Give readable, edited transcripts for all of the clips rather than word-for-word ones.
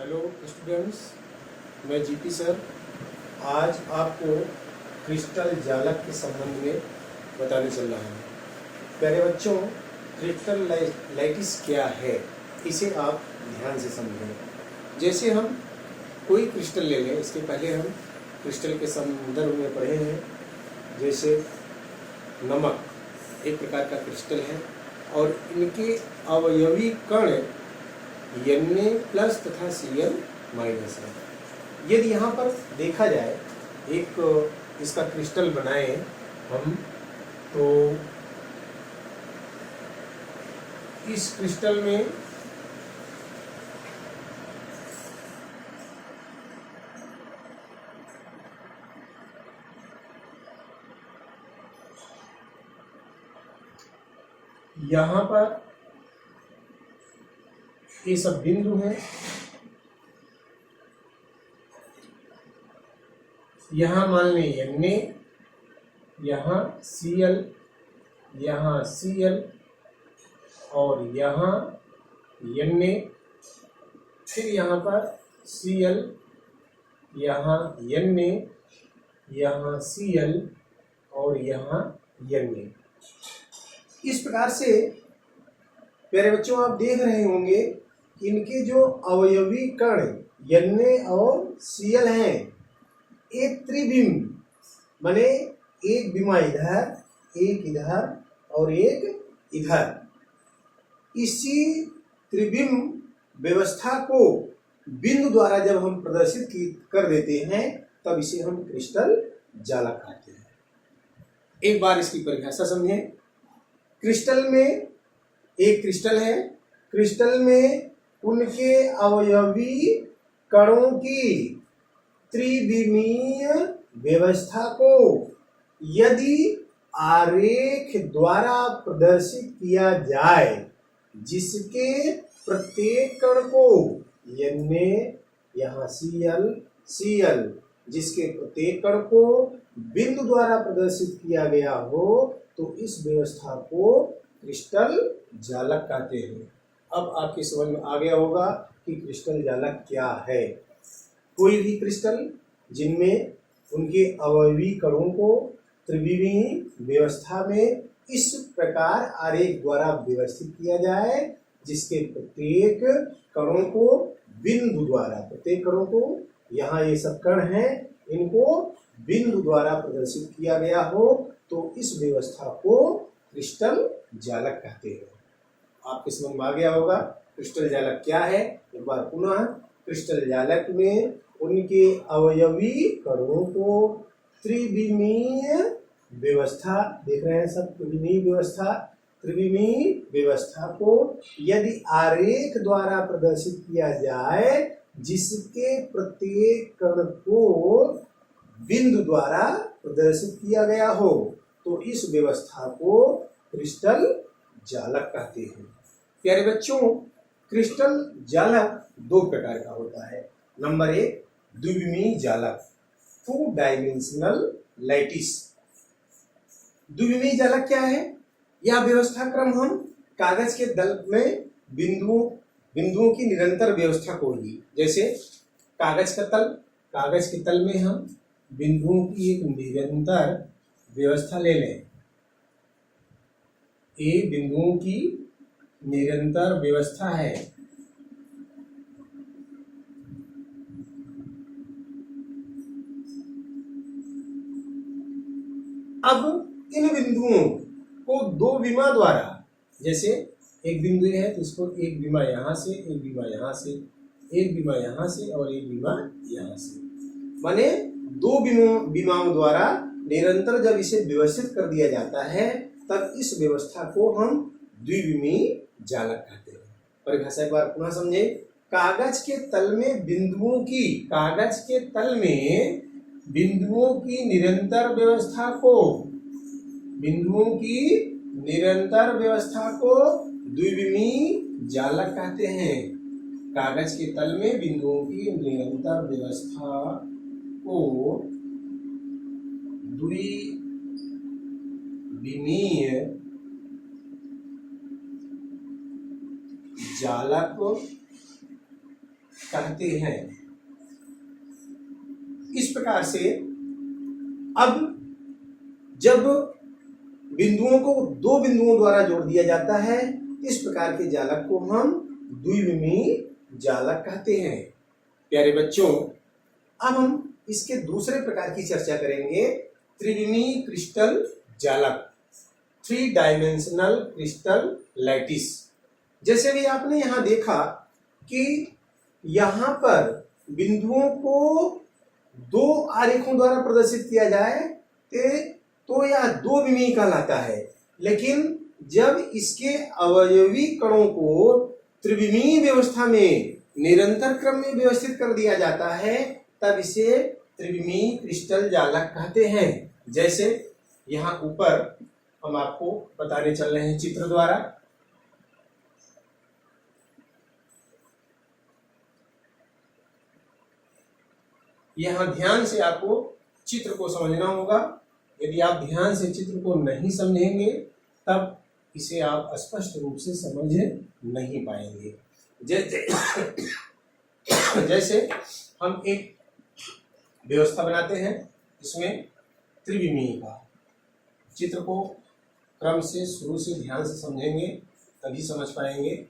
Hello students, मैं GP sir आज आपको क्रिस्टल जालक के संबंध में बताने चल रहा हूँ। प्यारे बच्चों, क्रिस्टल लाइटिस क्या है इसे आप ध्यान से समझें। जैसे हम कोई क्रिस्टल ले लें, इसके पहले हम क्रिस्टल के संदर्भ में पढ़े हैं। जैसे नमक एक प्रकार का क्रिस्टल है और इनके अवयवी कण Na+ तथा Cl- है। यदि यहाँ पर देखा जाए, एक इसका क्रिस्टल बनाए हम, तो इस क्रिस्टल में यहाँ पर ये सब बिंदु हैं। यहाँ मान लें Na, यहाँ Cl, यहाँ Cl और यहाँ Na, फिर यहाँ पर Cl, यहाँ Na, यहाँ Cl और यहाँ Na। इस प्रकार से प्यारे बच्चों आप देख रहे होंगे इनके जो अवयवी कण Na और Cl हैं, एक त्रिबिंब माने एक बिमा इधर, एक इधर और एक इधर। इसी त्रिबिंब व्यवस्था को बिंदु द्वारा जब हम प्रदर्शित कर देते हैं तब इसे हम क्रिस्टल जालक कहते हैं। एक बार इसकी परिभाषा समझें। क्रिस्टल में एक क्रिस्टल है, क्रिस्टल में उनके अवयवी कणों की त्रिविमीय व्यवस्था को यदि आरेख द्वारा प्रदर्शित किया जाए, जिसके प्रत्येक कण को Na, यहाँ Cl, जिसके प्रत्येक कण को बिंदु द्वारा प्रदर्शित किया गया हो, तो इस व्यवस्था को क्रिस्टल जालक कहते हैं। अब आपकी समझ में आ गया होगा कि क्रिस्टल जालक क्या है। कोई भी क्रिस्टल जिनमें उनके अवयवी कणों को त्रिविमीय व्यवस्था में इस प्रकार आरेख द्वारा व्यवस्थित किया जाए, जिसके प्रत्येक कणों को बिंदु द्वारा, प्रत्येक कणों को, यहाँ ये सब कण हैं, इनको बिंदु द्वारा प्रदर्शित किया गया हो, तो इस व्यवस्था को क्रिस्टल जालक कहते हैं। आपके समझ में आ गया होगा क्रिस्टल जालक क्या है। एक बार पुनः, क्रिस्टल जालक में उनके अवयवी कणों को त्रिविमीय व्यवस्था, देख रहे हैं सब, त्रिविमीय व्यवस्था को यदि आरेख द्वारा प्रदर्शित किया जाए, जिसके प्रत्येक कण को बिंदु द्वारा प्रदर्शित किया गया हो, तो इस व्यवस्था को क्रिस्टल जालक कहते हैं। प्यारे बच्चों, क्रिस्टल जालक दो प्रकार का होता है। नंबर 1 द्विविमीय जालक, 2 डायमेंशनल लाइटिस। द्विविमीय जालक क्या है? यह व्यवस्था क्रम हम कागज के तल में बिंदुओं की निरंतर व्यवस्था को ही, जैसे कागज के तल में हम बिंदुओं की एक निरंतर व्यवस्था ले लें। ये बिंदुओं की निरंतर व्यवस्था है। अब इन बिंदुओं को दो विमा द्वारा, जैसे एक बिंदु है तो इसको एक विमा यहाँ से, एक विमा यहाँ से, एक विमा यहाँ से और एक विमा यहाँ से, माने दो विमाओं द्वारा निरंतर जब इसे व्यवस्थित कर दिया जाता है, तब इस व्यवस्था को हम द्विविमीय जालक कहते हैं। परिभाषा एक बार पुनः समझे। कागज के तल में बिंदुओं की निरंतर व्यवस्था को द्विविमीय जालक कहते हैं। कागज के तल में बिंदुओं की निरंतर व्यवस्था को द्विविमीय जालक कहते हैं। इस प्रकार से अब जब बिंदुओं को दो बिंदुओं द्वारा जोड़ दिया जाता है, इस प्रकार के जालक को हम द्विविमीय जालक कहते हैं। प्यारे बच्चों, अब हम इसके दूसरे प्रकार की चर्चा करेंगे, त्रिविमीय क्रिस्टल जालक, 3 डायमेंशनल क्रिस्टल लैटिस। जैसे भी आपने यहाँ देखा कि यहाँ पर बिंदुओं को 2 आरेखों द्वारा प्रदर्शित किया जाए तो यह 2 विमीय कहलाता है, लेकिन जब इसके अवयवी कणों को त्रिविमीय व्यवस्था में निरंतर क्रम में व्यवस्थित कर दिया जाता है, तब इसे त्रिविमीय क्रिस्टल जालक कहते हैं। जैसे यहाँ ऊपर हम आपको बताने चल रहे हैं चित्र द्वारा। यहाँ ध्यान से आपको चित्र को समझना होगा। यदि आप ध्यान से चित्र को नहीं समझेंगे तब इसे आप स्पष्ट रूप से समझ नहीं पाएंगे। जैसे हम एक व्यवस्था बनाते हैं, इसमें त्रिविमीय का चित्र को क्रम से शुरू से ध्यान से समझेंगे तभी समझ पाएंगे।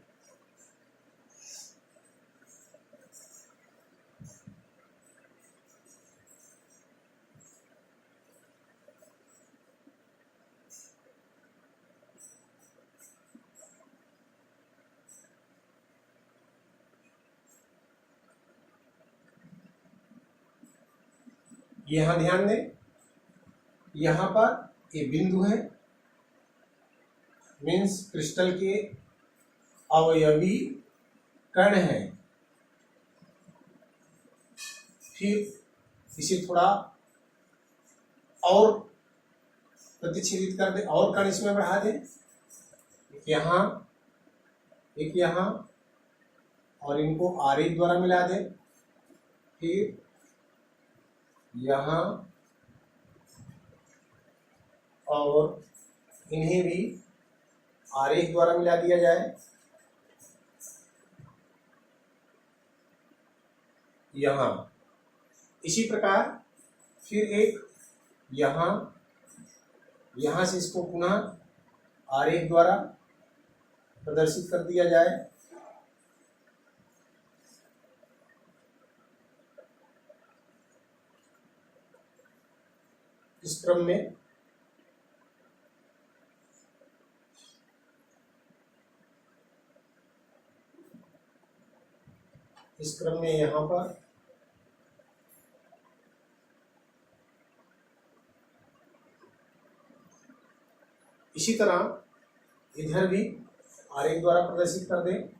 यहाँ ध्यान दें, यहाँ पर ये बिंदु है, मीन्स क्रिस्टल के अवयवी कण है। फिर इसे थोड़ा और प्रतिच्छेदित कर दे, और कण इसमें बढ़ा दे, एक यहाँ और इनको आरेख द्वारा मिला दे। फिर यहाँ और इन्हें भी आरेख द्वारा मिला दिया जाए। यहाँ इसी प्रकार फिर एक यहाँ से इसको पुनः आरेख द्वारा प्रदर्शित कर दिया जाए। इस क्रम में यहाँ पर इसी तरह इधर भी आरेख द्वारा प्रदर्शित कर दें।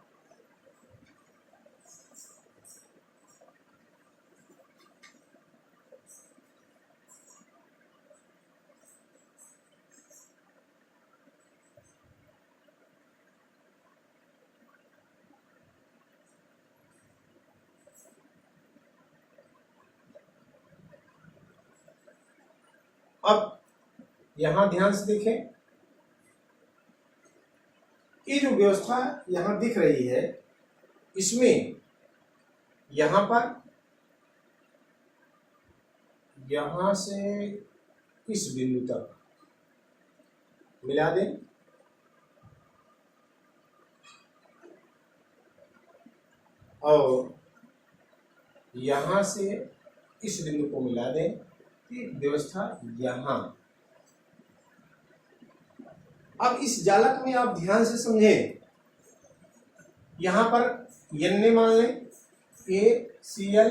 अब यहां ध्यान से देखें, ये जो व्यवस्था यहां दिख रही है, इसमें यहां पर यहां से इस बिंदु तक मिला दें, और यहां से इस बिंदु को मिला दें। व्यवस्था यहां। अब इस जालक में आप ध्यान से समझें, यहां पर Na मान लें, ACl,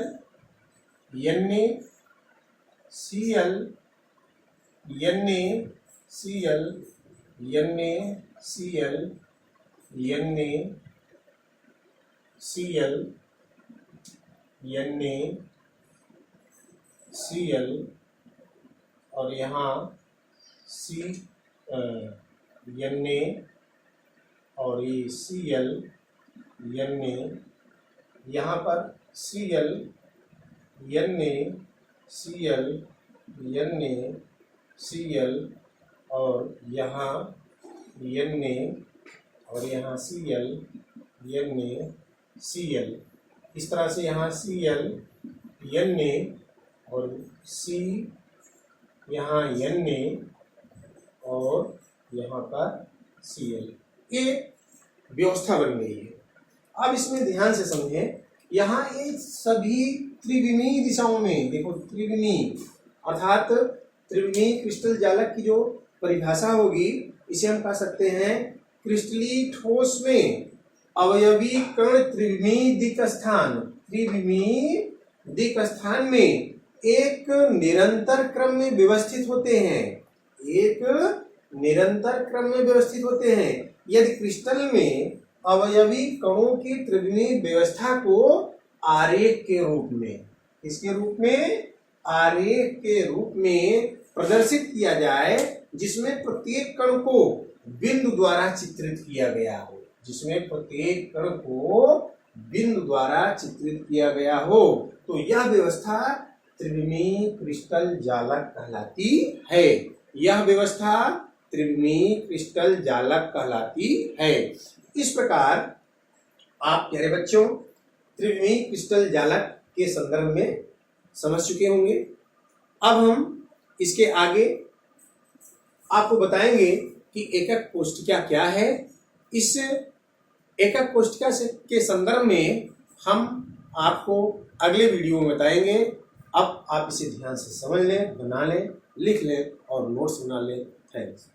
NaCl, NaCl, NaCl, NaCl, NaCl, और यहाँ Na और ये Cl, Na, यहाँ पर Cl, NaCl, NaCl, और यहाँ Na और यहाँ Cl, NaCl, इस तरह से यहाँ Cl Na और C यहाँ Na और यहाँ पर Cl, ये व्यवस्था बन गई है। अब इसमें ध्यान से समझें, यहाँ ये सभी त्रिविमीय दिशाओं में, देखो त्रिविमीय अर्थात त्रिविमीय क्रिस्टल जालक की जो परिभाषा होगी इसे हम कह सकते हैं क्रिस्टलीय ठोस में अवयवी कण त्रिविमीय दिक् स्थान, त्रिविमीय दिक् स्थान में एक निरंतर क्रम में व्यवस्थित होते हैं, एक निरंतर क्रम में व्यवस्थित होते हैं। यदि क्रिस्टल में अवयवी कणों की त्रिविमीय व्यवस्था को आरेख के रूप में, इसके रूप में आरेख के रूप में प्रदर्शित किया जाए, जिसमें प्रत्येक कण को बिंदु द्वारा चित्रित किया गया हो, जिसमें प्रत्येक कण को बिंदु द्वारा चित्रित किया गया हो, तो यह व्यवस्था त्रिविमीय क्रिस्टल जालक कहलाती है। यह व्यवस्था त्रिविमीय क्रिस्टल जालक कहलाती है। इस प्रकार आप प्यारे बच्चों त्रिविमीय क्रिस्टल जालक के संदर्भ में समझ चुके होंगे। अब हम इसके आगे आपको बताएंगे कि एकक कोष्ठिका क्या है। इस एकक कोष्ठिका के संदर्भ में हम आपको अगले वीडियो में बताएंगे। अब आप इसे ध्यान से समझ लें, बना लें, लिख लें और नोट्स बना लें। थैंक्स।